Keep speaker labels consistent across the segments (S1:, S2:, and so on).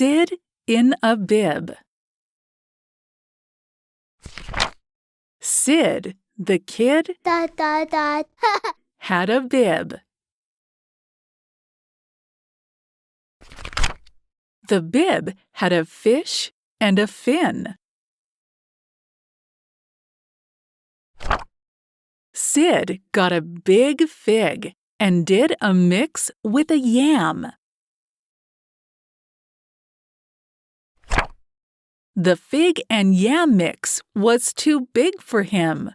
S1: Sid in a bib. Sid, the kid, had a bib. The bib had a fish and a fin. Sid got a big fig and did a mix with a yam. The fig and yam mix was too big for him.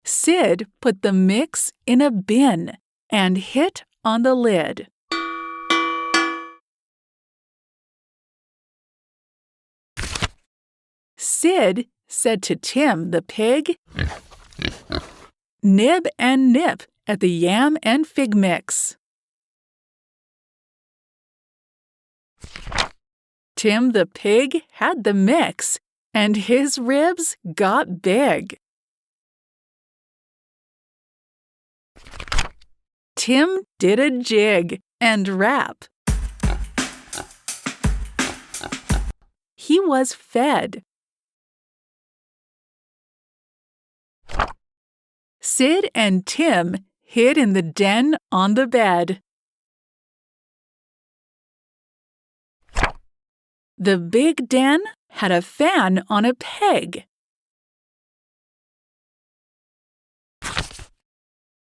S1: Sid put the mix in a bin and hit on the lid. Sid said to Tim the pig, "Nib and nip at the yam and fig mix." Tim the pig had the mix, and his ribs got big. Tim did a jig and rap. He was fed. Sid and Tim hid in the den on the bed. The big den had a fan on a peg.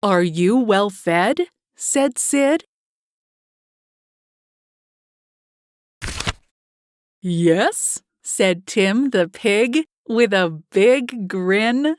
S1: "Are you well fed?" said Sid. "Yes," said Tim the pig with a big grin.